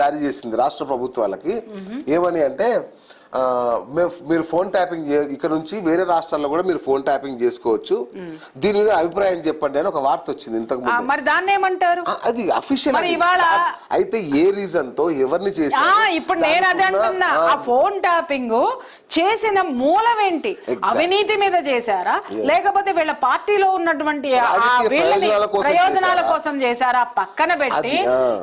జారీ చేసింది రాష్ట్ర ప్రభుత్వాలకి. ఏమని అంటే మీరు ఫోన్ ట్యాపింగ్ ఇక్కడ నుంచి వేరే రాష్ట్రాల్లో కూడా మీరు ఫోన్ ట్యాపింగ్ చేసుకోవచ్చు, దీని మీద అభిప్రాయం చెప్పండి అని ఒక వార్త వచ్చింది ఇంతకు ముందు. మరి దాన్ని ఏమంటారు? అది అఫీషియల్ అయితే ఏ రీజన్ తో ఎవరిని చేసి ఇప్పుడు నేను అదే అంటున్నా, ఆ ఫోన్ ట్యాపింగ్ చేసిన మూలం ఏంటి? అవినీతి మీద చేశారా, లేకపోతే వీళ్ళ పార్టీలో ఉన్నటువంటి ప్రయోజనాల కోసం చేశారా? పక్కన పెట్టి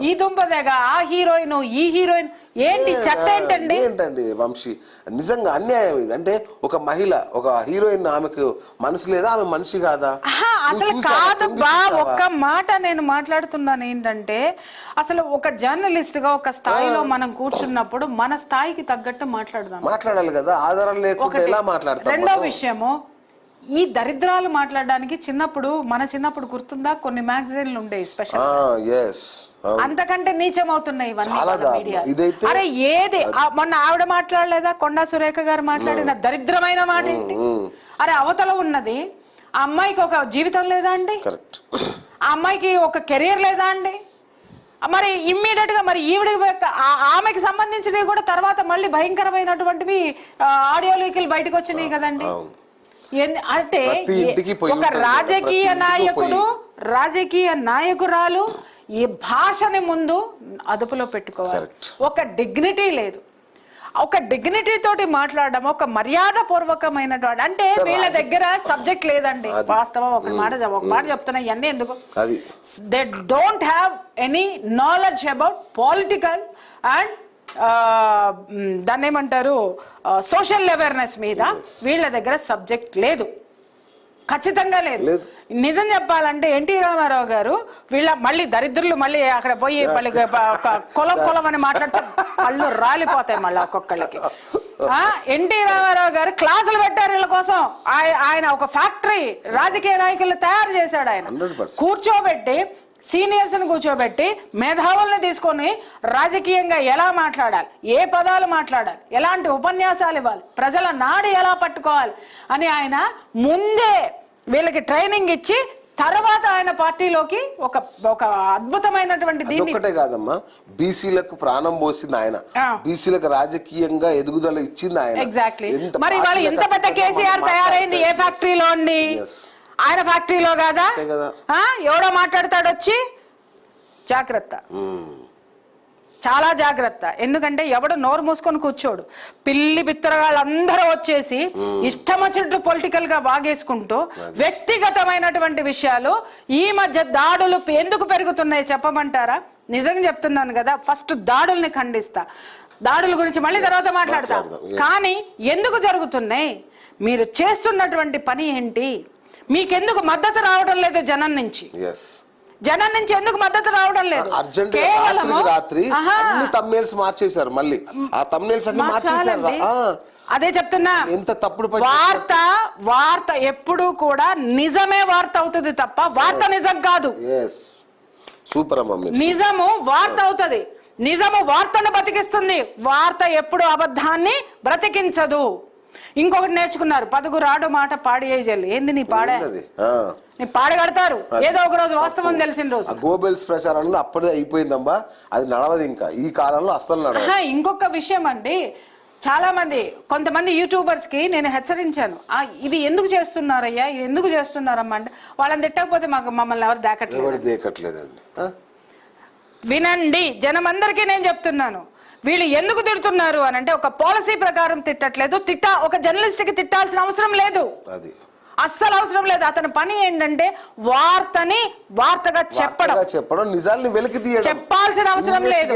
ఈ దుంపదగ ఆ హీరోయిన్ ఈ హీరోయిన్ ఏంటి చట్ట ఏంటండి వంశీ, నిజంగా అన్యాయం ఇది. అంటే ఒక మహిళ, ఒక హీరోయిన్, ఆమెకు మనసు లేదా, ఆమె మనిషి కాదా? అసలు కాదు బా, ఒక్క మాట నేను మాట్లాడుతున్నాను ఏంటంటే, అసలు ఒక జర్నలిస్ట్ గా ఒక స్థాయిలో మనం కూర్చున్నప్పుడు మన స్థాయికి తగ్గట్టు మాట్లాడాలి కదా, ఆధారం లేకుండా ఎలా మాట్లాడతాం? రెండో విషయము, ఈ దరిద్రాలు మాట్లాడడానికి మన చిన్నప్పుడు గుర్తుందా, కొన్ని మ్యాగజైన్లు ఉండేవి స్పెషల్, అంతకంటే నీచం అవుతున్నాయి ఇవన్నీ. అరే ఏది మొన్న ఆవిడ మాట్లాడలేదా, కొండా సురేఖ గారు మాట్లాడిన దరిద్రమైన మాట ఏంటి? అరే అవతల ఉన్నది ఆ అమ్మాయికి ఒక జీవితం లేదా అండి? ఆ అమ్మాయికి ఒక కెరీర్ లేదా అండి? మరి ఇమ్మీడియట్ గా మరి ఈవిడ ఆమెకి సంబంధించినవి కూడా తర్వాత మళ్ళీ భయంకరమైనటువంటివి ఆడియో లీకులు బయటకు వచ్చినాయి కదండి. అంటే ఒక రాజకీయ నాయకురాలు ఈ భాషని ముందు అదుపులో పెట్టుకోవాలి. ఒక డిగ్నిటీ లేదు, ఒక డిగ్నిటీ తోటి మాట్లాడడం, ఒక మర్యాద పూర్వకమైనటువంటి, అంటే వీళ్ళ దగ్గర సబ్జెక్ట్ లేదండి వాస్తవం. ఒక మాట చెప్తున్నా, ఇవన్నీ ఎందుకు, they don't have any knowledge about political and దాన్ని ఏమంటారు సోషల్ అవేర్నెస్ మీద వీళ్ళ దగ్గర సబ్జెక్ట్ లేదు, ఖచ్చితంగా లేదు. నిజం చెప్పాలంటే ఎన్టీ రామారావు గారు వీళ్ళ మళ్ళీ దరిద్రులు మళ్ళీ అక్కడ పోయి మళ్ళీ కులం అని మాట్లాడితే కళ్ళు రాలిపోతాయి మళ్ళీ ఒక్కొక్కళ్ళకి. ఎన్టీ రామారావు గారు క్లాసులు పెట్టారు వీళ్ళ కోసం. ఆయన ఒక ఫ్యాక్టరీ రాజకీయ నాయకులు తయారు చేశాడు. ఆయన కూర్చోబెట్టి సీనియర్స్ ని కూర్చోబెట్టి మేధావుల్ని తీసుకొని రాజకీయంగా ఎలా మాట్లాడాలి, ఏ పదాలు మాట్లాడాలి, ఎలాంటి ఉపన్యాసాలు ఇవ్వాలి, ప్రజల నాడి ఎలా పట్టుకోవాలి అని ఆయన ముందే వీళ్ళకి ట్రైనింగ్ ఇచ్చి తర్వాత ఆయన పార్టీలోకి ఒక అద్భుతమైనటువంటి దీన్ని. ఒకటే కాదమ్మా, బీసీలకు ప్రాణం పోసింది ఆయన, బీసీలకు రాజకీయంగా ఎదుగుదల ఇచ్చింది ఆయన. ఎగ్జాక్ట్లీ. మరి వాళ్ళు ఇంత పెద్ద కేసీఆర్ తయారైంది ఏ ఫ్యాక్టరీలో అండి? ఆయన ఫ్యాక్టరీలో కాదా? ఎవడో మాట్లాడతాడు వచ్చి, జాగ్రత్త, చాలా జాగ్రత్త. ఎందుకంటే ఎవడు నోరు మూసుకొని కూర్చోడు. పిల్లి బిత్తరగాళ్ళందరూ వచ్చేసి ఇష్టం వచ్చినట్టు పొలిటికల్ గా వాగేసుకుంటూ వ్యక్తిగతమైనటువంటి విషయాలు. ఈ మధ్య దాడులు ఎందుకు పెరుగుతున్నాయి చెప్పమంటారా? నిజంగా చెప్తున్నాను కదా, ఫస్ట్ దాడుల్ని ఖండిస్తా, దాడుల గురించి మళ్ళీ తర్వాత మాట్లాడతా. కానీ ఎందుకు జరుగుతున్నాయి, మీరు చేస్తున్నటువంటి పని ఏంటి, మీకెందుకు మద్దతు రావడం లేదు జనం నుంచి? ఎందుకు మద్దతు రావడం లేదు? రాత్రి అన్ని thumbnails మార్చేశారు, మళ్ళీ ఆ thumbnails అన్ని మార్చేశారు. అదే చెప్తున్నా, ఎంత తప్పుడు వార్త ఎప్పుడు కూడా నిజమే వార్త అవుతుంది తప్ప వార్త నిజం కాదు. సూపర్. నిజము వార్త అవుతుంది, నిజము వార్తను బతికిస్తుంది, వార్త ఎప్పుడు అబద్ధాన్ని బ్రతికించదు. ఇంకొకటి నేర్చుకున్నారు, 10 రాడు మాట పాడి అయ్యేజల్లి. ఏంది నీ పాడగడతారు, ఏదో ఒక రోజు వాస్తవం తెలిసిన రోజు. గోబెల్స్ ప్రచారంలో అప్పుడే అయిపోయిందమ్మా, అది నడవదు ఇంకా ఈ కాలంలో అస్సలు నడవదు. ఇంకొక విషయం అండి, చాలా మంది కొంతమంది యూట్యూబర్స్ కి నేను హెచ్చరించాను, ఇది ఎందుకు చేస్తున్నారయ్యా, ఇది ఎందుకు చేస్తున్నారమ్మా అంటే, వాళ్ళని తిట్టకపోతే మమ్మల్ని ఎవరు దేకట్లేదండి. వినండి, జనమందరికీ నేను చెప్తున్నాను, వీళ్ళు ఎందుకు తిడుతున్నారు అని అంటే, ఒక పాలసీ ప్రకారం తిట్టట్లేదు. ఒక జర్నలిస్ట్ కి తిట్టాల్సిన అవసరం లేదు, అస్సలు అవసరం లేదు. అతని పని ఏంటంటే వార్తగా చెప్పడం, నిజాల్ని వెలికి తీయడం, చెప్పాల్సిన అవసరం లేదు.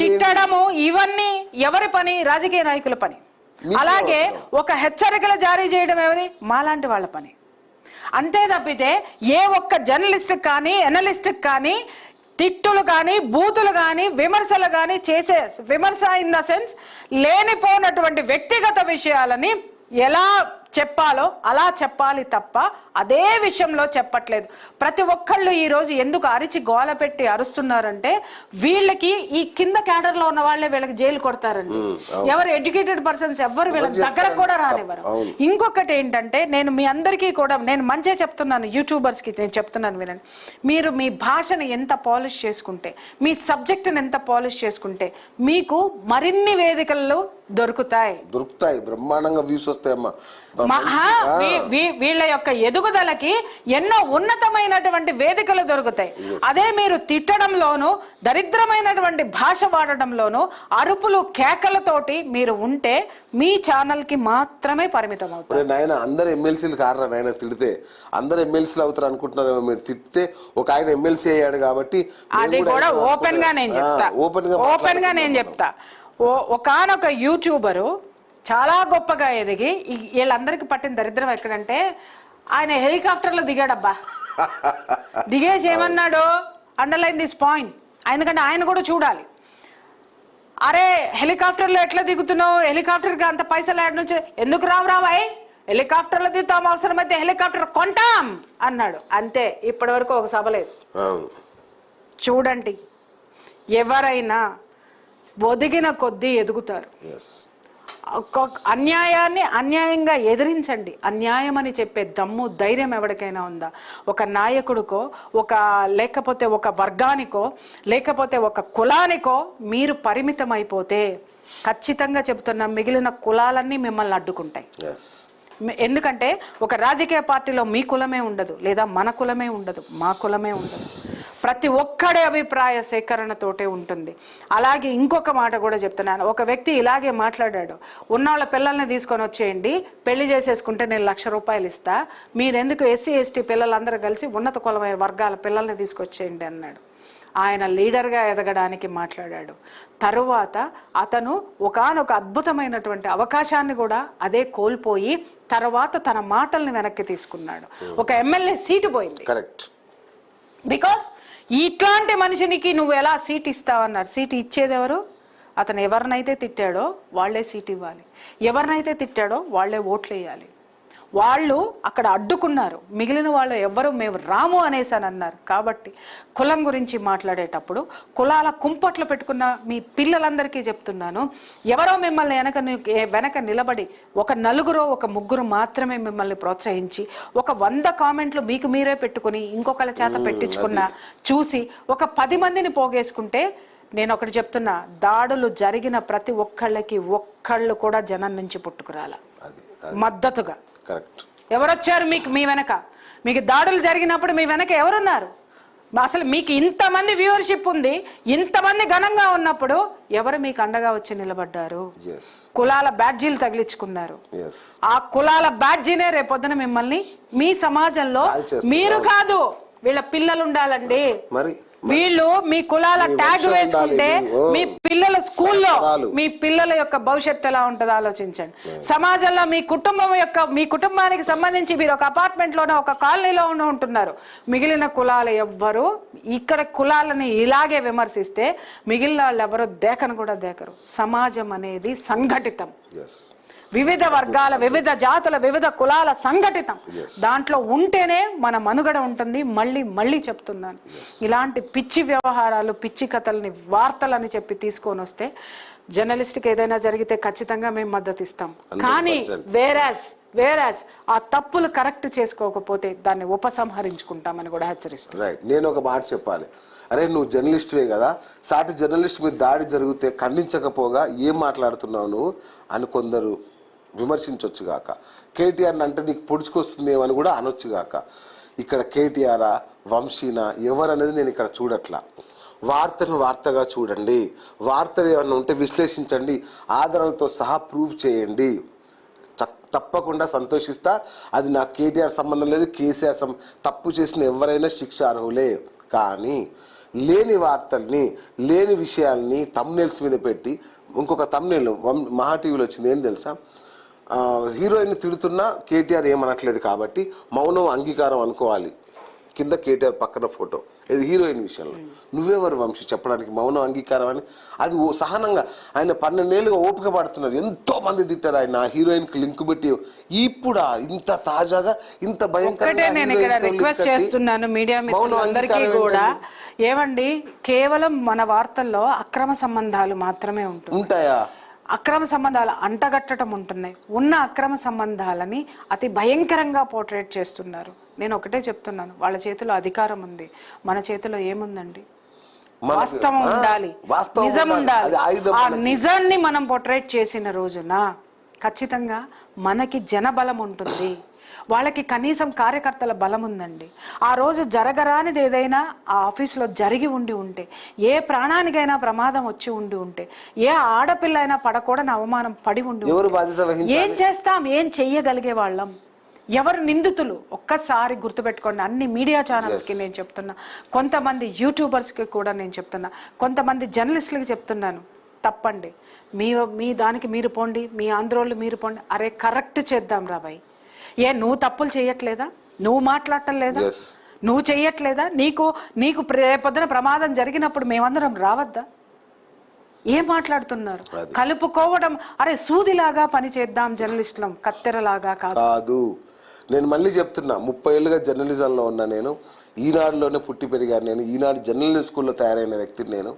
తిట్టడము ఇవన్నీ ఎవరి పని? రాజకీయ నాయకుల పని. అలాగే ఒక హెచ్చరికలు జారీ చేయడం ఎవరి? మాలాంటి వాళ్ళ పని. అంతే తప్పితే ఏ ఒక్క జర్నలిస్ట్ కానీ ఎనలిస్ట్ కానీ తిట్టులు కానీ బూతులు కానీ విమర్శలు కానీ చేసే విమర్శ ఇన్ ద సెన్స్ లేనిపోనటువంటి వ్యక్తిగత విషయాలని ఎలా చెప్పాలో అలా చెప్పాలి తప్ప అదే విషయంలో చెప్పట్లేదు. ప్రతి ఒక్కళ్ళు ఈ రోజు ఎందుకు అరిచి గోల పెట్టి అరుస్తున్నారంటే వీళ్ళకి ఈ కింద క్యాడర్ లో ఉన్న వాళ్ళే వీళ్ళకి జైలు కొడతారండి. ఎవరు ఎడ్యుకేటెడ్ పర్సన్స్ ఎవరు వీళ్ళకి దగ్గర కూడా రానివ్వరు. ఇంకొకటి ఏంటంటే నేను మీ అందరికీ కూడా నేను మంచిగా చెప్తున్నాను, యూట్యూబర్స్ కి నేను చెప్తున్నాను వినండి. మీరు మీ భాషను ఎంత పాలిష్ చేసుకుంటే, మీ సబ్జెక్టును ఎంత పాలిష్ చేసుకుంటే మీకు మరిన్ని వేదికలు దొరుకుతాయి. బ్రహ్మాండంగా వ్యూస్ వస్తాయమ్మా. వీళ్ళ యొక్క ఎదుగుదలకి ఎన్నో ఉన్నతమైనటువంటి వేదికలు దొరుకుతాయి. అదే మీరు తిట్టడంలోను దరిద్రమైనటువంటి భాష వాడడంలోను అరుపులు కేకలతోటి మీరు ఉంటే మీ ఛానల్ కి మాత్రమే పరిమితం అవుతారు. నాయన అందరు ఎమ్మెల్సీలు కారణం నాయన తిడితే అందరు ఎమ్మెల్సీలు అవుతారు అనుకుంటున్నారు. మీరు తిడితే ఒక ఆయన ఎమ్మెల్సీ అయ్యాడు కాబట్టి అది కూడా ఓపెన్ గా నేను చెప్తా. ఒకానొక యూట్యూబరు చాలా గొప్పగా ఎదిగి వీళ్ళందరికీ పట్టిన దరిద్రం ఎక్కడంటే ఆయన హెలికాప్టర్లో దిగాడబ్బా. దిగేసి ఏమన్నాడు, అండర్లైన్ దిస్ పాయింట్, ఎందుకంటే ఆయన కూడా చూడాలి. అరే హెలికాప్టర్లో ఎట్లా దిగుతున్నావు, హెలికాప్టర్కి అంత పైసలు యాడ్ నుంచి ఎందుకు రావాయ్, హెలికాప్టర్లో దిగుతాం, అవసరమైతే హెలికాప్టర్ కొంటాం అన్నాడు. అంతే, ఇప్పటి వరకు ఒక సభ లేదు. చూడండి, ఎవరైనా ఒదిగిన కొద్దీ ఎదుగుతారు. అన్యాయాన్ని అన్యాయంగా ఎదిరించండి. అన్యాయం అని చెప్పే దమ్ము ధైర్యం ఎవరికైనా ఉందా? ఒక నాయకుడికో లేకపోతే ఒక వర్గానికో లేకపోతే ఒక కులానికో మీరు పరిమితం అయిపోతే ఖచ్చితంగా చెబుతున్నా మిగిలిన కులాలన్నీ మిమ్మల్ని అడ్డుకుంటాయి. ఎందుకంటే ఒక రాజకీయ పార్టీలో మీ కులమే ఉండదు, లేదా మన కులమే ఉండదు, మా కులమే ఉండదు. ప్రతి ఒక్కడి అభిప్రాయ సేకరణతోటే ఉంటుంది. అలాగే ఇంకొక మాట కూడా చెప్తున్నాను. ఒక వ్యక్తి ఇలాగే మాట్లాడాడు, ఉన్నవాళ్ళ పిల్లల్ని తీసుకొని వచ్చేయండి, పెళ్లి చేసేసుకుంటే నేను ₹1,00,000 ఇస్తా, మీరెందుకు ఎస్సీ ఎస్టీ పిల్లలందరూ కలిసి ఉన్నత కులమైన వర్గాల పిల్లల్ని తీసుకొచ్చేయండి అన్నాడు. ఆయన లీడర్గా ఎదగడానికి మాట్లాడాడు. తరువాత అతను ఒకానొక అద్భుతమైనటువంటి అవకాశాన్ని కూడా అదే కోల్పోయి తర్వాత తన మాటల్ని వెనక్కి తీసుకున్నాడు. ఒక ఎమ్మెల్యే సీటు పోయింది. కరెక్ట్. బికాస్ ఇట్లాంటి మనిషినికి నువ్వు ఎలా సీట్ ఇస్తావన్నారు. సీటు ఇచ్చేది ఎవరు? అతను ఎవరినైతే తిట్టాడో వాళ్లే సీట్ ఇవ్వాలి, ఎవరినైతే తిట్టాడో వాళ్లే ఓట్లు వేయాలి. వాళ్ళు అక్కడ అడ్డుకున్నారు, మిగిలిన వాళ్ళు ఎవ్వరు మేము రాము అనేసాని అన్నారు. కాబట్టి కులం గురించి మాట్లాడేటప్పుడు కులాల కుంపట్లు పెట్టుకున్న మీ పిల్లలందరికీ చెప్తున్నాను, ఎవరో మిమ్మల్ని వెనక నిలబడి ఒక నలుగురో ఒక ముగ్గురు మాత్రమే మిమ్మల్ని ప్రోత్సహించి ఒక 100 కామెంట్లు మీకు మీరే పెట్టుకుని ఇంకొకళ్ళ చేత పెట్టించుకున్న చూసి ఒక 10 మందిని పోగేసుకుంటే, నేను ఒకటి చెప్తున్నా, దాడులు జరిగిన ప్రతి ఒక్కళ్ళు కూడా జనం నుంచి పుట్టుకురాల మద్దతుగా. ఎవరొచ్చారు మీకు మీ వెనక? మీకు దాడులు జరిగినప్పుడు మీ వెనక ఎవరున్నారు? అసలు మీకు ఇంతమంది వ్యూవర్షిప్ ఉంది, ఇంతమంది ఘనంగా ఉన్నప్పుడు ఎవరు మీకు అండగా వచ్చి నిలబడ్డారు? కులాల బ్యాడ్జీలు తగిలించుకున్నారు. ఆ కులాల బ్యాడ్జీనే రేపొద్దున మిమ్మల్ని మీ సమాజంలో మీరు కాదు వీళ్ళ పిల్లలు ఉండాలండి. వీళ్ళు మీ కులాల ట్యాగ్ వేసుకుంటే మీ పిల్లల స్కూల్లో మీ పిల్లల యొక్క భవిష్యత్తు ఎలా ఉంటుందో ఆలోచించండి. సమాజంలో మీ కుటుంబానికి సంబంధించి మీరు ఒక అపార్ట్మెంట్ లోనో ఒక కాలనీలో ఉంటున్నారు. మిగిలిన కులాలు ఎవ్వరు ఇక్కడ కులాలని ఇలాగే విమర్శిస్తే మిగిలిన వాళ్ళు ఎవరు దేకను కూడా దేకరు. సమాజం అనేది సంఘటితం, వివిధ వర్గాల వివిధ జాతుల వివిధ కులాల సంఘటితం. దాంట్లో ఉంటేనే మన మనుగడ ఉంటుంది. మళ్ళీ చెప్తున్నాను, ఇలాంటి పిచ్చి వ్యవహారాలు పిచ్చి కథల్ని వార్తలని చెప్పి తీసుకొని వస్తే జర్నలిస్ట్కి ఏదైనా జరిగితే ఖచ్చితంగా మేము మద్దతు ఇస్తాం. కానీ వేరాజ్ ఆ తప్పులు కరెక్ట్ చేసుకోకపోతే దాన్ని ఉపసంహరించుకుంటామని కూడా హెచ్చరిస్తాం. నేను ఒక మాట చెప్పాలి. అరే నువ్వు జర్నలిస్ట్వే కదా, సాటి జర్నలిస్ట్ మీద దాడి జరిగితే ఖండించకపోగా ఏం మాట్లాడుతున్నావు నువ్వు అని కొందరు విమర్శించవచ్చుగాక. కేటీఆర్ అంటే నీకు పొడుచుకొస్తుందేమని కూడా అనొచ్చుగాక. ఇక్కడ కేటీఆర్ వంశీనా ఎవరనేది నేను ఇక్కడ చూడట్లా. వార్తను వార్తగా చూడండి, వార్తలు ఏమన్నా ఉంటే విశ్లేషించండి, ఆధారాలతో సహా ప్రూవ్ చేయండి. తప్పకుండా సంతోషిస్తా. అది నాకు కేటీఆర్ సంబంధం లేదు, కేసీఆర్ తప్పు చేసిన ఎవరైనా శిక్ష అర్హులే. కానీ లేని వార్తల్ని లేని విషయాల్ని థంబ్నెయిల్స్ మీద పెట్టి ఇంకొక థంబ్నెయిల్ మహా టీవీలో వచ్చింది ఏం తెలుసా, హీరోయిన్ తిడుతున్నా కేటీఆర్ ఏమనట్లేదు కాబట్టి మౌనం అంగీకారం అనుకోవాలి. కింద కేటీఆర్ పక్కన ఫోటో, ఇది హీరోయిన్ విషయంలో. నువ్వెవరు వంశీ చెప్పడానికి మౌనం అంగీకారం అని? అది సహనంగా ఆయన 12 ఏళ్ళుగా ఓపిక పడుతున్నారు, ఎంతో మంది తిట్టారు ఆయన ఆ హీరోయిన్కి లింక్ పెట్టి. ఇప్పుడా ఇంత తాజాగా ఇంత భయంకరంగా నేను ఇక్కడ రిక్వెస్ట్ చేస్తున్నాను మీడియా మిత్రులందరికీ కూడా, ఏమండి కేవలం మన వార్తల్లో అక్రమ సంబంధాలు మాత్రమే ఉంటాయా? అక్రమ సంబంధాలు అంటగట్టడం ఉంటున్నాయి. ఉన్న అక్రమ సంబంధాలని అతి భయంకరంగా పోర్ట్రేట్ చేస్తున్నారు. నేను ఒకటే చెప్తున్నాను, వాళ్ళ చేతిలో అధికారం ఉంది, మన చేతిలో ఏముందండి? వాస్తవం ఉండాలి, నిజం ఉండాలి. ఆ నిజాన్ని మనం పోర్ట్రేట్ చేసిన రోజున ఖచ్చితంగా మనకి జనబలం ఉంటుంది, వాళ్ళకి కనీసం కార్యకర్తల బలం ఉందండి. ఆ రోజు జరగరానిది ఏదైనా ఆ ఆఫీసులో జరిగి ఉంటే, ఏ ప్రాణానికైనా ప్రమాదం వచ్చి ఉంటే, ఏ ఆడపిల్ల అయినా పడకూడని అవమానం పడి ఏం చేస్తాం? ఏం చెయ్యగలిగే వాళ్ళం? ఎవరు నిందితులు? ఒక్కసారి గుర్తుపెట్టుకోండి. అన్ని మీడియా ఛానల్స్కి నేను చెప్తున్నా, కొంతమంది యూట్యూబర్స్కి కూడా నేను చెప్తున్నా, కొంతమంది జర్నలిస్టులకి చెప్తున్నాను, తప్పండి. మీ దానికి మీరు పోండి, మీ ఆంధ్రోళ్ళు మీరు పోండి. అరే కరెక్ట్ చేద్దాం రాబాయ్. ఏ నువ్వు తప్పులు చేయట్లేదా? నువ్వు మాట్లాడటం లేదా? నువ్వు చెయ్యట్లేదా? నీకు రేపొద్దున ప్రమాదం జరిగినప్పుడు మేమందరం రావద్దా? ఏం మాట్లాడుతున్నారు? కలుపుకోవడం. అరే సూదిలాగా పని చేద్దాం జర్నలిస్టులం, కత్తెరలాగా కాదు. నేను మళ్ళీ చెప్తున్నా, 30 ఏళ్ళుగా జర్నలిజంలో ఉన్నా నేను. ఈనాడులోనే పుట్టి పెరిగాను నేను. ఈనాడు జర్నలిజం స్కూల్లో తయారైన వ్యక్తిని నేను.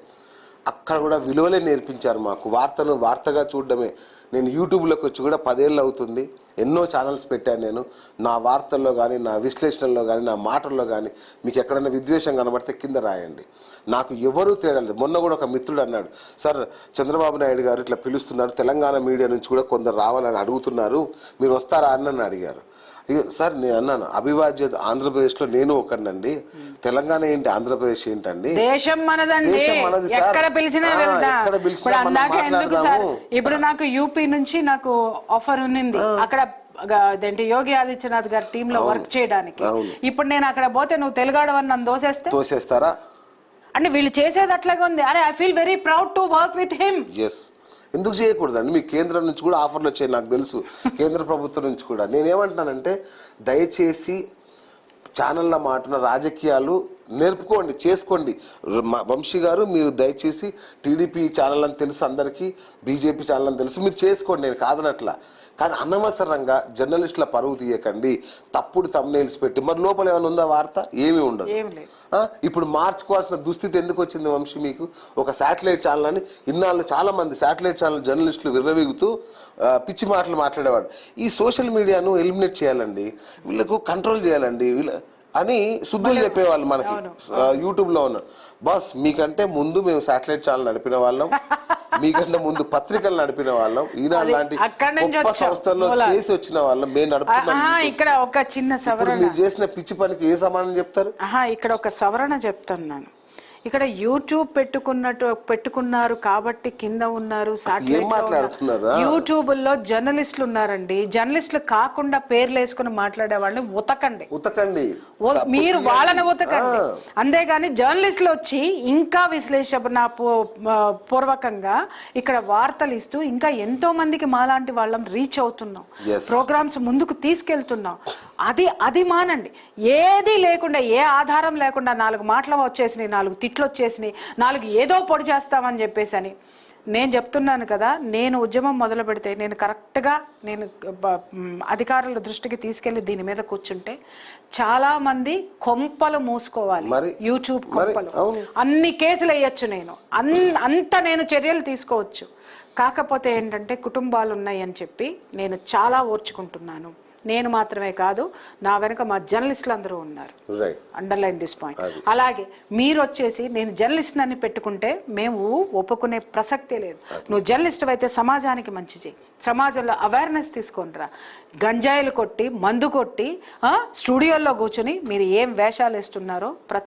అక్కడ కూడా విలువలే నేర్పించారు మాకు. వార్తను వార్తగా చూడడమే. నేను యూట్యూబ్లోకి వచ్చి కూడా 10 ఏళ్ళు అవుతుంది. ఎన్నో ఛానల్స్ పెట్టాను నేను. నా వార్తల్లో కానీ, నా విశ్లేషణలో కానీ, నా మాటల్లో కానీ మీకు ఎక్కడైనా విద్వేషం కనబడితే కింద రాయండి. నాకు ఎవరూ తేడలేదు. మొన్న కూడా ఒక మిత్రుడు అన్నాడు, సార్ చంద్రబాబు నాయుడు గారు ఇట్లా పిలుస్తున్నారు, తెలంగాణ మీడియా నుంచి కూడా కొందరు రావాలని అడుగుతున్నారు, మీరు వస్తారా అని నన్ను అడిగారు. సార్ నేను అన్నాను, అవిభాజ్య ఆంధ్రప్రదేశ్లో నేను ఒకనండి, తెలంగాణ ఏంటి, ఆంధ్రప్రదేశ్ ఏంటండి? దేశం మనదండి, ఎక్కడ పిలిచినా వెళ్తాం. ఇప్పుడు నాకు యూపీ నుంచి నాకు ఆఫర్ ఉన్నింది, అక్కడ అదేంటి యోగి ఆదిత్యనాథ్ గారి టీమ్ లో వర్క్ చేయడానికి. ఇప్పుడు నేను అక్కడ పోతే నువ్వు తెలుగాడవని నన్ను తోసేస్తారా అంటే వీళ్ళు చేసేది అట్లాగే ఉంది. అరే I feel very proud to work with him. ఎందుకు చేయకూడదండి? మీ కేంద్రం నుంచి కూడా ఆఫర్లు వచ్చాయి నాకు తెలుసు, కేంద్ర ప్రభుత్వం నుంచి కూడా. నేనేమంటున్నానంటే దయచేసి ఛానళ్ళ మాటన రాజకీయాలు నేర్పుకోండి, చేసుకోండి. వంశీ గారు మీరు దయచేసి టీడీపీ ఛానల్ అని తెలుసు అందరికీ, బీజేపీ ఛానల్ అని తెలుసు, మీరు చేసుకోండి, నేను కాదనట్లా. కానీ అనవసరంగా జర్నలిస్టుల పరువు తీయకండి, తప్పుడు తమ్నెయిల్స్ పెట్టి. మరి లోపల ఏమైనా ఉందా వార్త? ఏమీ ఉండదు. ఇప్పుడు మార్చుకోవాల్సిన దుస్థితి ఎందుకు వచ్చింది వంశీ మీకు? ఒక శాటిలైట్ ఛానల్ అని ఇన్నాళ్ళు చాలా మంది శాటిలైట్ ఛానల్ జర్నలిస్టులు విర్రవీగుతూ పిచ్చి మాటలు మాట్లాడేవాడు. ఈ సోషల్ మీడియాను ఎలిమినేట్ చేయాలండి, వీళ్ళకు కంట్రోల్ చేయాలండి అని శుద్ధులు చెప్పేవాళ్ళు మనకి యూట్యూబ్లో ఉన్న. బాస్ మీకంటే ముందు మేము శాటిలైట్ ఛానల్ నడిపిన వాళ్ళం, మీకంటే ముందు పత్రికలు నడిపిన వాళ్ళం, ఈనాడు లాంటి గొప్ప సంస్థల్లో చేసి వచ్చిన వాళ్ళం, మేము నడుపుతున్నాం. ఇక్కడ ఒక చిన్న సవరణ, మీరు చేసిన పిచ్చి పనికి ఏ సమానం చెప్తారు? ఇక్కడ ఒక సవరణ చెప్తున్నాను. ఇక్కడ యూట్యూబ్ పెట్టుకున్నారు కాబట్టి కింద ఉన్నారు, యూట్యూబ్ లో జర్నలిస్టులు ఉన్నారండి. జర్నలిస్టులు కాకుండా పేర్లు వేసుకుని మాట్లాడే వాళ్ళని ఉతకండి, మీరు వాళ్ళని ఉతకండి. అంతేగాని జర్నలిస్టులు వచ్చి ఇంకా విశ్లేషణ పూర్వకంగా ఇక్కడ వార్తలు ఇస్తూ ఇంకా ఎంతో మందికి మాలాంటి వాళ్ళం రీచ్ అవుతున్నాం, ప్రోగ్రామ్స్ ముందుకు తీసుకెళ్తున్నాం. అది మానండి. ఏది లేకుండా, ఏ ఆధారం లేకుండా 4 మాటలు వచ్చేసినాయి, 4 తిట్లు వచ్చేసినాయి, 4 ఏదో పొడి చేస్తామని చెప్పేసి అని నేను చెప్తున్నాను కదా. నేను ఉద్యమం మొదలు పెడితే నేను కరెక్ట్గా అధికారుల దృష్టికి తీసుకెళ్లి దీని మీద కూర్చుంటే చాలా మంది కొంపలు మూసుకోవాలి, యూట్యూబ్ కొంపలు. అన్ని కేసులు వేయచ్చు, నేను అంత నేను చర్యలు తీసుకోవచ్చు. కాకపోతే ఏంటంటే కుటుంబాలు ఉన్నాయి అని చెప్పి నేను చాలా ఓర్చుకుంటున్నాను. నేను మాత్రమే కాదు, నా వెనక మా జర్నలిస్టులు అందరూ ఉన్నారు. Underline this point. అలాగే మీరు వచ్చేసి నేను జర్నలిస్ట్ అని పెట్టుకుంటే మేము ఒప్పుకునే ప్రసక్తే లేదు. నువ్వు జర్నలిస్ట్ అయితే సమాజానికి మంచి చేయి, సమాజంలో అవేర్నెస్ తీసుకొనిరా. గంజాయిలు కొట్టి, మందు కొట్టి స్టూడియోల్లో కూర్చొని మీరు ఏం వేషాలు వేస్తున్నారో